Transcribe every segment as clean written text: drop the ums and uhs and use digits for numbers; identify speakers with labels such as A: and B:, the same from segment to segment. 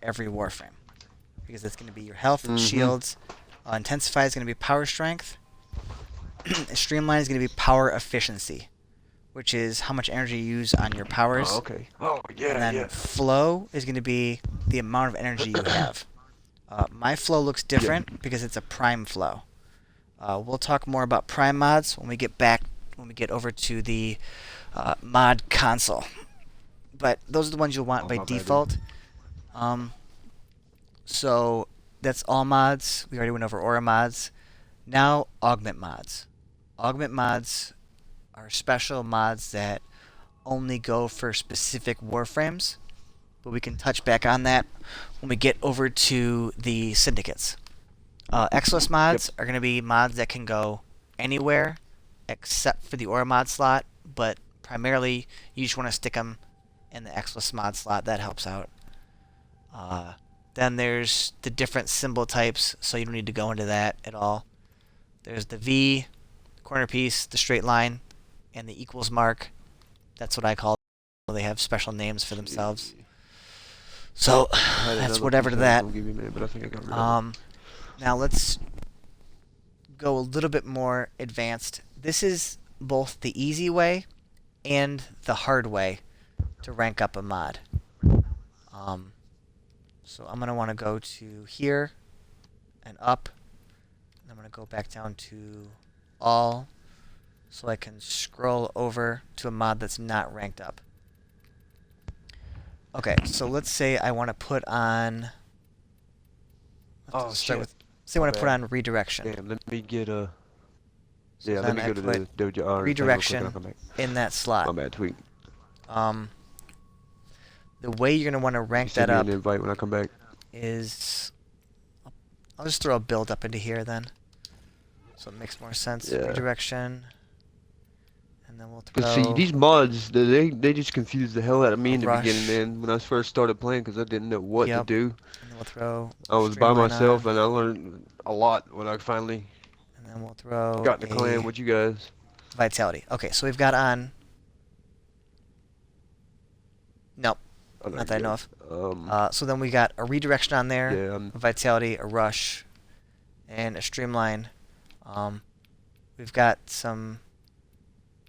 A: every Warframe. Because it's going to be your health,
B: Mm-hmm.
A: shields. Intensify is going to be power strength. Streamline is going to be power efficiency, which is how much energy you use on your
B: Oh,
A: powers.
B: okay. Oh,
A: And
B: yeah,
A: then
B: yeah.
A: flow is going to be the amount of energy you have. My flow looks
B: Yep.
A: different because it's a prime flow. We'll talk more about prime mods when we get over to the mod console. But those are the ones you'll want
B: Oh,
A: by
B: my bad, dude.
A: default. Um, so that's all mods. We already went over aura mods. Now augment mods. Augment mods are special mods that only go for specific warframes, but we can touch back on that when we get over to the syndicates. Exilus
B: Yep.
A: mods are going to be mods that can go anywhere except for the aura mod slot, but primarily you just want to stick them in the Exilus mod slot. That helps out. Uh, then there's the different symbol types, so you don't need to go into that at all. There's the V, corner piece, the straight line, and the equals mark. That's what I call them. They have special names for themselves.
B: See.
A: So
B: I had
A: that's
B: another
A: whatever
B: piece
A: to
B: I was
A: that.
B: gonna give you, man, but I think I got rid of it.
A: Now let's go a little bit more advanced. This is both the easy way and the hard way to rank up a mod. Um, so I'm going to want to go to here and up. And I'm going to go back down to all so I can scroll over to a mod that's not ranked up. Okay, so let's say I want to put on.
B: Oh
A: Let's start
B: shit.
A: with. Say I
B: My
A: want to put
B: bad.
A: on redirection.
B: Damn. Let me get a.
A: So
B: Yeah. Let
A: then
B: me
A: I
B: go to
A: put
B: the dojo thing real quick, and I'll
A: redirection
B: come back.
A: in that slot.
B: My bad. Tweet.
A: Um, the way you're going to want to
B: You
A: rank that
B: send me an
A: up
B: invite when I come back.
A: is. I'll just throw a build up into here then. So it makes more sense.
B: Yeah.
A: Redirection. And then we'll
B: Cause see,
A: throw
B: these mods, they just confused the hell out of
A: a
B: me in the beginning,
A: rush.
B: man. When I first started playing, cause I didn't know what to
A: Yep.
B: do.
A: And then we'll throw
B: I was by
A: streamline
B: myself,
A: on.
B: and I learned a lot when I finally
A: And then we'll throw
B: got in the clan
A: a
B: with you guys.
A: vitality. Okay, so we've got on. Nope,
B: Oh, no,
A: not
B: you're
A: that I know
B: good.
A: of.
B: Um,
A: So then we got a redirection on there,
B: yeah,
A: a vitality, a rush, and a streamline. Um, we've got some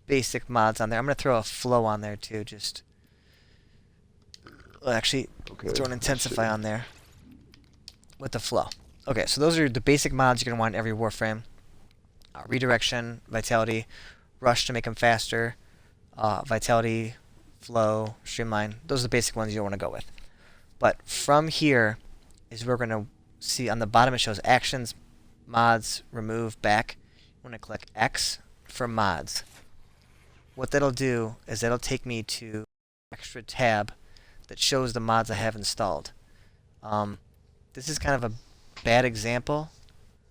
A: basic mods on there. I'm gonna throw a flow on there too. Just well, actually
B: okay,
A: throw an
B: let's see.
A: intensify on there with the flow. Okay, so those are the basic mods you're gonna want in every Warframe. Redirection, vitality, rush to make them faster, vitality, flow, streamline. Those are the basic ones you want to go with. But from here is where we're going to see on the bottom it shows actions, mods, remove, back. I'm going to click X for mods. What that'll do is that'll take me to an extra tab that shows the mods I have installed. This is kind of a bad example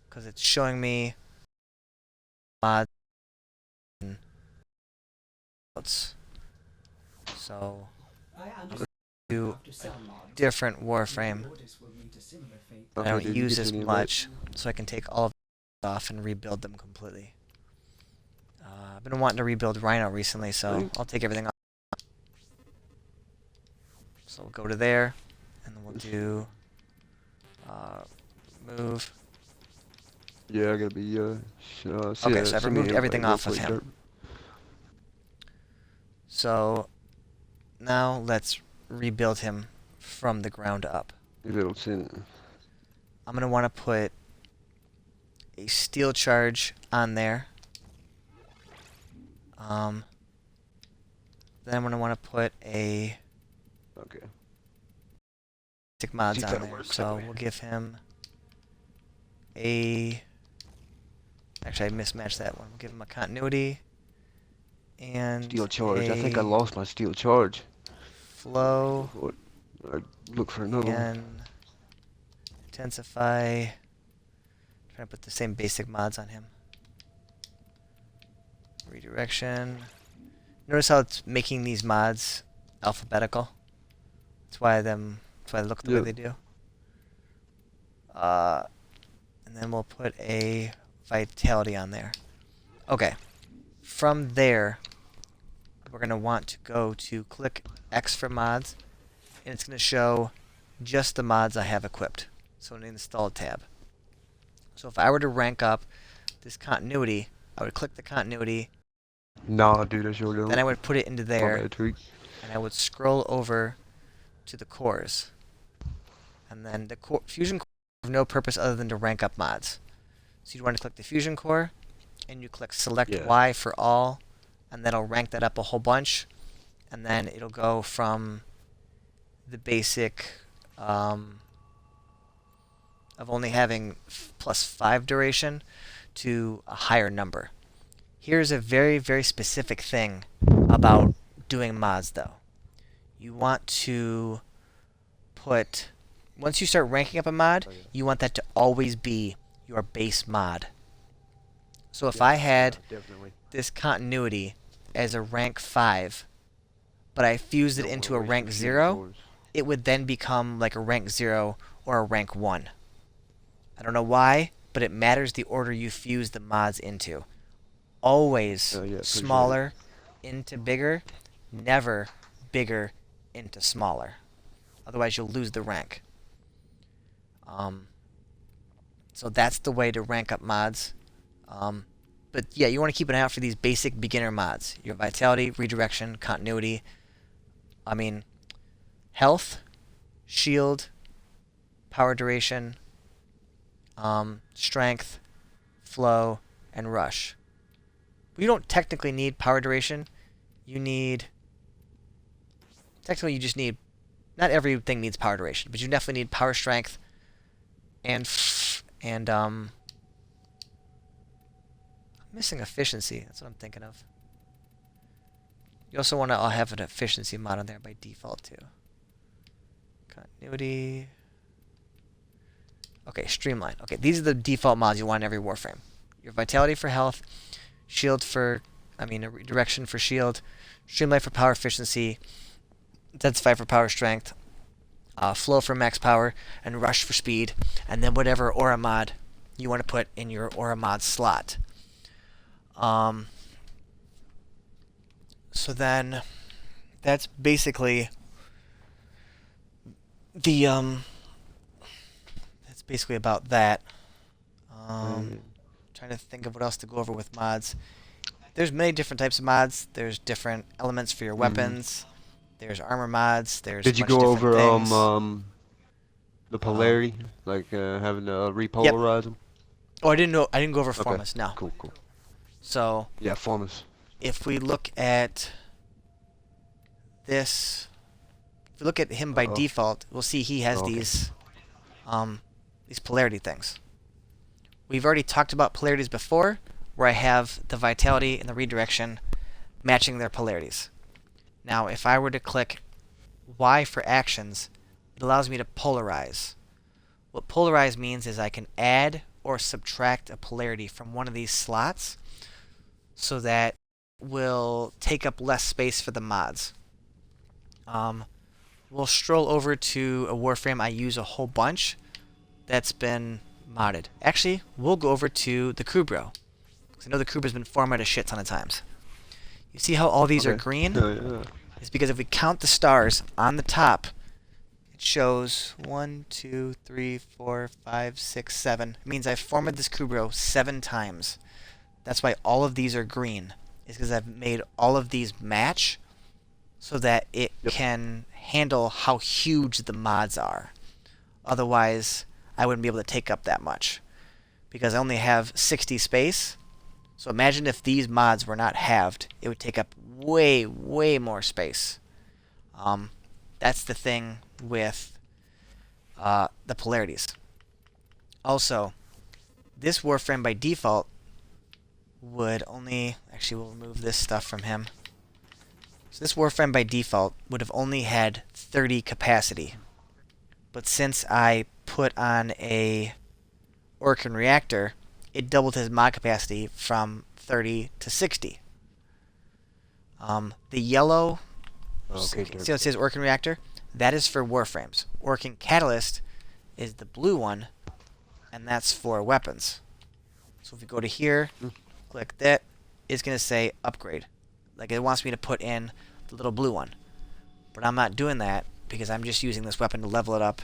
A: because it's showing me mods and notes. So I'm going to do a different Warframe. I
B: Okay,
A: don't
B: dude, you
A: use
B: get to
A: as
B: the invite.
A: much, so I can take all of it off and rebuild them completely. I've been wanting to rebuild Rhino recently, so I'll take everything off. So we'll go to there, and then we'll do move.
B: Yeah, I gotta be
A: Okay, so I've
B: send me an
A: removed
B: invite
A: everything
B: real
A: off of
B: quick,
A: him.
B: Derp.
A: So now let's rebuild him from the ground up.
B: Maybe it'll send.
A: I'm going to want to put a steel charge on there. Then I'm going to want to put a
B: Okay.
A: basic mods
B: See if
A: on
B: that
A: there.
B: works
A: So
B: anyway.
A: we'll give him a... Actually, I mismatched that one. We'll give him a continuity and
B: Steel charge. I think I
A: a
B: lost my steel charge.
A: flow
B: What? I look for another one.
A: and intensify. Trying to put the same basic mods on him. Redirection. Notice how it's making these mods alphabetical. That's why they look the way
B: Yeah.
A: they do. And then we'll put a vitality on there. Okay. From there, we're going to want to go to click X for mods, and it's going to show just the mods I have equipped. So an install tab. So if I were to rank up this continuity, I would click the continuity,
B: Nah, dude, that's your
A: then
B: doing.
A: I would put it into
B: My
A: there,
B: bad, Tweak.
A: and I would scroll over to the cores. And then the fusion core have no purpose other than to rank up mods. So you want to click the fusion core, and you click select
B: Yeah.
A: Y for all, and that'll rank that up a whole bunch. And then it'll go from the basic of only having +5 duration to a higher number. Here's a very, very specific thing about doing mods, though. You want to put, once you start ranking up a mod, you want that to always be your base mod. So if I had this continuity as a rank 5, but I fused it into a rank 0, it would then become like a rank 0 or a rank 1. I don't know why, but it matters the order you fuse the mods into. Always smaller into bigger, never bigger into smaller. Otherwise, you'll lose the rank. So that's the way to rank up mods. But yeah, you want to keep an eye out for these basic beginner mods. Your vitality, redirection, continuity. Health, shield, power duration, strength, flow, and rush. But you don't technically need power duration. Technically you just need, not everything needs power duration, but you definitely need power strength and I'm missing efficiency. That's what I'm thinking of. You also want to have an efficiency mod on there by default too. Continuity. Okay, streamline. Okay, these are the default mods you want in every Warframe. Your vitality for health, shield for, direction for shield, streamline for power efficiency, intensify for power strength, flow for max power, and rush for speed, and then whatever aura mod you want to put in your aura mod slot. So then that's basically the that's basically about that. Trying to think of what else to go over with mods. There's many different types of mods. There's different elements for your weapons. There's armor mods. There's
B: Did you
A: a bunch
B: go
A: of different
B: over
A: things.
B: the polarity, like having to repolarize them?
A: Oh, I didn't go over
B: Okay.
A: Formus. No.
B: Cool.
A: So
B: Yeah, Formus.
A: if we look at this, if we look at him by default, we'll see he has these polarity things. We've already talked about polarities before, where I have the vitality and the redirection matching their polarities. Now, if I were to click Y for actions, it allows me to polarize. What polarize means is I can add or subtract a polarity from one of these slots so that will take up less space for the mods. We'll stroll over to a Warframe I use a whole bunch that's been modded. Actually, we'll go over to the Kubro, because I know the Kubra's been formatted a shit ton of times. You see how all these are green?
B: Yeah.
A: It's because if we count the stars on the top, it shows 1, 2, 3, 4, 5, 6, 7. It means I've formatted this Kubro 7 times. That's why all of these are green. It's because I've made all of these match so that it can handle how huge the mods are. Otherwise, I wouldn't be able to take up that much, because I only have 60 space. So imagine if these mods were not halved, it would take up way, way more space. That's the thing with the polarities. Also, this Warframe by default would only... Actually, we'll remove this stuff from him. So this Warframe by default would have only had 30 capacity. But since I put on a Orkan reactor, it doubled his mod capacity from 30 to 60. The yellow, see what it says Orkan reactor? That is for Warframes. Orkan catalyst is the blue one, and that's for weapons. So if we go to here, click that, it's going to say upgrade. Like, it wants me to put in the little blue one. But I'm not doing that because I'm just using this weapon to level it up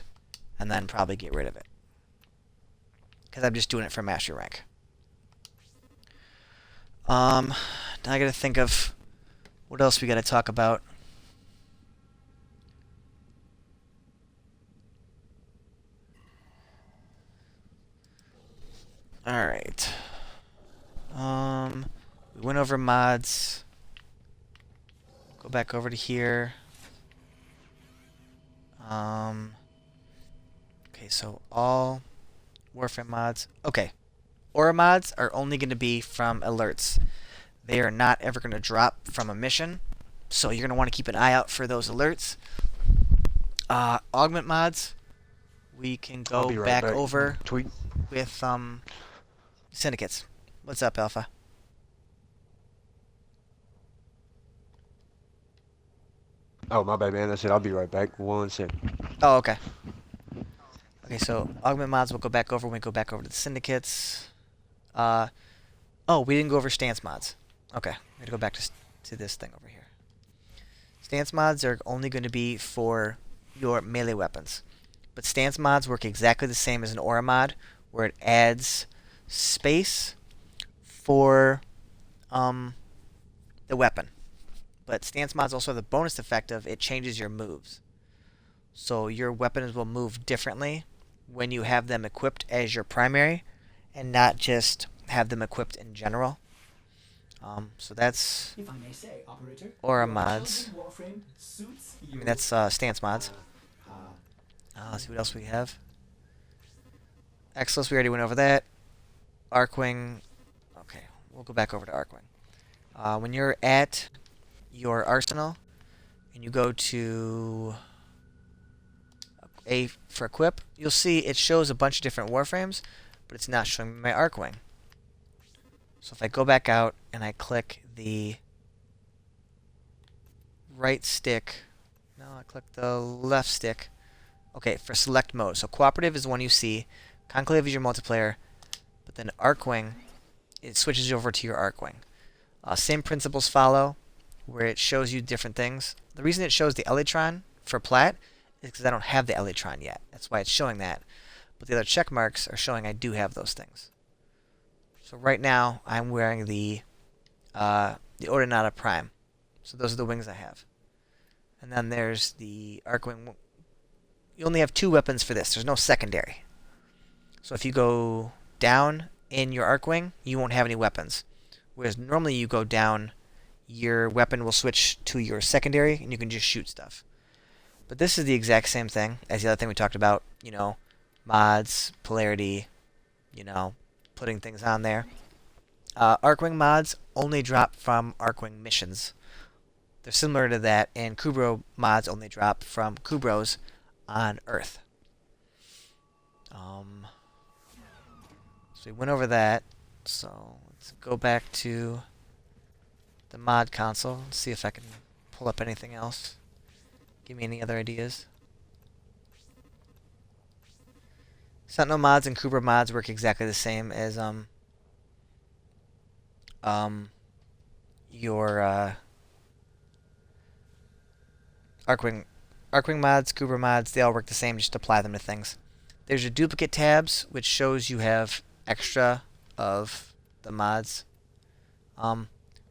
A: and then probably get rid of it. Because I'm just doing it for mastery rank. Now I gotta think of what else we gotta talk about. Alright. We went over mods. Go back over to here. Okay, so all Warframe mods. Okay. Aura mods are only going to be from alerts. They are not ever going to drop from a mission. So you're going to want to keep an eye out for those alerts. Augment mods, we can
B: I'll
A: go
B: be right
A: back
B: back.
A: over
B: Tweet.
A: with syndicates. What's up, Alpha?
B: Oh, my bad, man. I said I'll be right back. 1 second.
A: Oh, okay. Okay, so augment mods we'll go back over when we go back over to the syndicates. Oh, we didn't go over stance mods. Okay, we gotta go back to this thing over here. Stance mods are only going to be for your melee weapons. But stance mods work exactly the same as an aura mod, where it adds space for the weapon. But stance mods also have the bonus effect of it changes your moves. So your weapons will move differently when you have them equipped as your primary, and not just have them equipped in general. So that's
C: If I may say, operator,
A: aura
C: your
A: mods.
C: chosen Waframe suits
A: I
C: you.
A: mean, that's stance mods. Let's see what else we have. Exos, we already went over that. Arcwing. Okay, we'll go back over to Arcwing. When you're at your arsenal and you go to A for equip, you'll see it shows a bunch of different warframes, but it's not showing me my Arcwing. So if I go back out and I click the right stick, no, I click the left stick. Okay, for select mode. So cooperative is the one you see, conclave is your multiplayer, but then Arcwing, it switches over to your Arcwing. Same principles follow, where it shows you different things. The reason it shows the Elytron for plat is because I don't have the Elytron yet. That's why it's showing that. But the other check marks are showing I do have those things. So right now, I'm wearing the Ordinata Prime. So those are the wings I have. And then there's the Arcwing. You only have 2 weapons for this. There's no secondary. So if you go down in your Arcwing, you won't have any weapons. Whereas normally you go down, your weapon will switch to your secondary, and you can just shoot stuff. But this is the exact same thing as the other thing we talked about. You know, mods, polarity, you know, putting things on there. Arcwing mods only drop from Arcwing missions. They're similar to that, and Kubro mods only drop from Kubros on Earth. So we went over that. So let's go back to the mod console and see if I can pull up anything else. Give me any other ideas. Sentinel mods and Kubra mods work exactly the same as your Arcwing mods, Kubra mods. They all work the same. Just apply them to things. There's your duplicate tabs, which shows you have extra of the mods.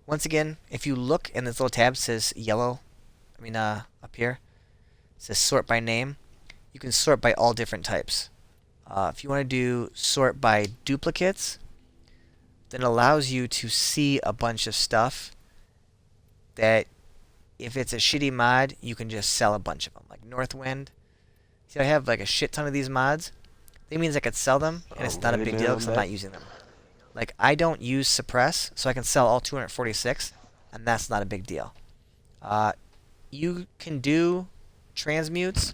A: Once again, if you look and this little tab says yellow, up here, it says sort by name. You can sort by all different types. If you want to do sort by duplicates, then it allows you to see a bunch of stuff that if it's a shitty mod, you can just sell a bunch of them. Like Northwind. See, I have like a shit ton of these mods. That means I could sell them, and it's not a big deal because I'm not using them. Like, I don't use suppress, so I can sell all 246, and that's not a big deal. You can do transmutes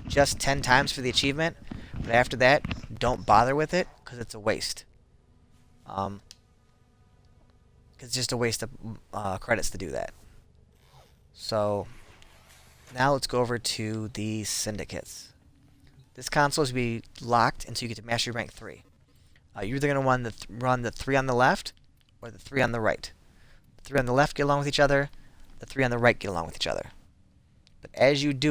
A: just 10 times for the achievement, but after that, don't bother with it because it's a waste. It's just a waste of credits to do that. So now let's go over to the syndicates. This console is going to be locked until you get to mastery rank 3. You're either going to run the 3 on the left or the 3 on the right. The 3 on the left get along with each other. The 3 on the right get along with each other. But as you do